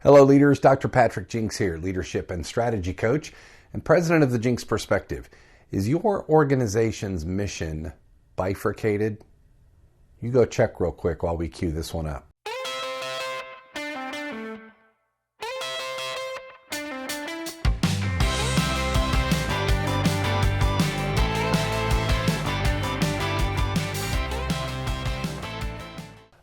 Hello leaders, Dr. Patrick Jinks here, leadership and strategy coach and president of the Jinks Perspective. Is your organization's mission bifurcated? You go check real quick while we cue this one up.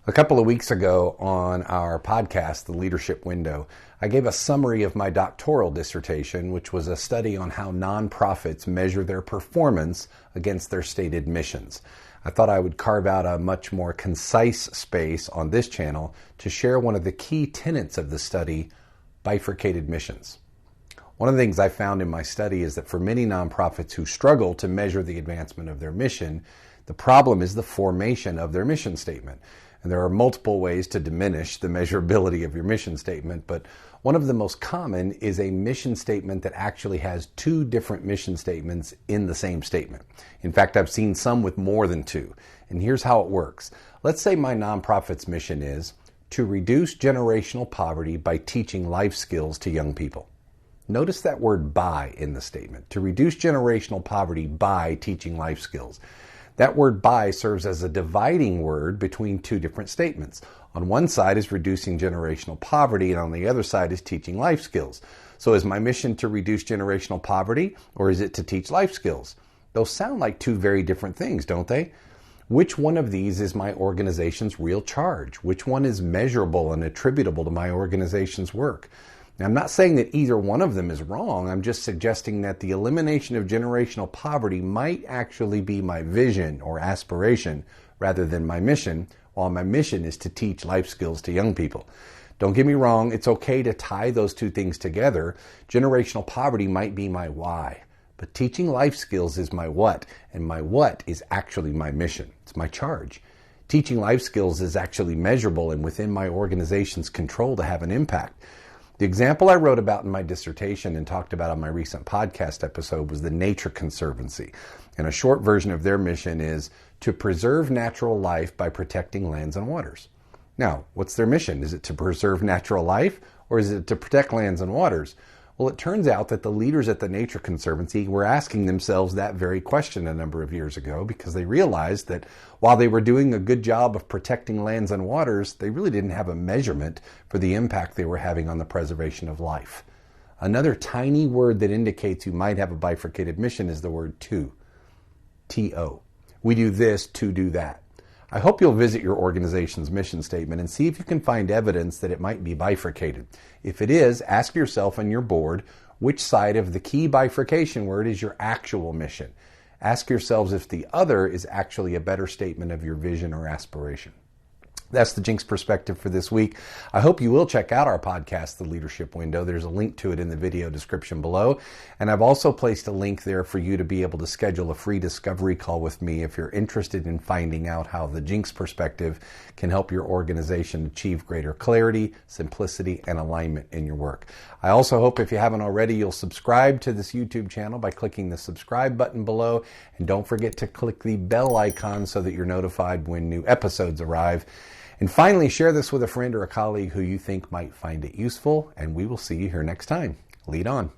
A couple of weeks ago on our podcast, The Leadership Window, I gave a summary of my doctoral dissertation, which was a study on how nonprofits measure their performance against their stated missions. I thought I would carve out a much more concise space on this channel to share one of the key tenets of the study, bifurcated missions. One of the things I found in my study is that for many nonprofits who struggle to measure the advancement of their mission, the problem is the formation of their mission statement. And there are multiple ways to diminish the measurability of your mission statement, but one of the most common is a mission statement that actually has two different mission statements in the same statement. In fact, I've seen some with more than two. And here's how it works. Let's say my nonprofit's mission is to reduce generational poverty by teaching life skills to young people. Notice that word by in the statement. To reduce generational poverty by teaching life skills. That word by serves as a dividing word between two different statements. On one side is reducing generational poverty, and on the other side is teaching life skills. So is my mission to reduce generational poverty, or is it to teach life skills? Those sound like two very different things, don't they? Which one of these is my organization's real charge? Which one is measurable and attributable to my organization's work? Now, I'm not saying that either one of them is wrong. I'm just suggesting that the elimination of generational poverty might actually be my vision or aspiration rather than my mission, while my mission is to teach life skills to young people. Don't get me wrong, it's okay to tie those two things together. Generational poverty might be my why, but teaching life skills is my what, and my what is actually my mission. It's my charge. Teaching life skills is actually measurable and within my organization's control to have an impact. The example I wrote about in my dissertation and talked about on my recent podcast episode was the Nature Conservancy. And a short version of their mission is to preserve natural life by protecting lands and waters. Now, what's their mission? Is it to preserve natural life or is it to protect lands and waters? Well, it turns out that the leaders at the Nature Conservancy were asking themselves that very question a number of years ago because they realized that while they were doing a good job of protecting lands and waters, they really didn't have a measurement for the impact they were having on the preservation of life. Another tiny word that indicates you might have a bifurcated mission is the word to. T-O. We do this to do that. I hope you'll visit your organization's mission statement and see if you can find evidence that it might be bifurcated. If it is, ask yourself and your board which side of the key bifurcation word is your actual mission. Ask yourselves if the other is actually a better statement of your vision or aspiration. That's the Jinks Perspective for this week. I hope you will check out our podcast, The Leadership Window. There's a link to it in the video description below. And I've also placed a link there for you to be able to schedule a free discovery call with me if you're interested in finding out how the Jinks Perspective can help your organization achieve greater clarity, simplicity, and alignment in your work. I also hope if you haven't already, you'll subscribe to this YouTube channel by clicking the subscribe button below. And don't forget to click the bell icon so that you're notified when new episodes arrive. And finally, share this with a friend or a colleague who you think might find it useful, and we will see you here next time. Lead on.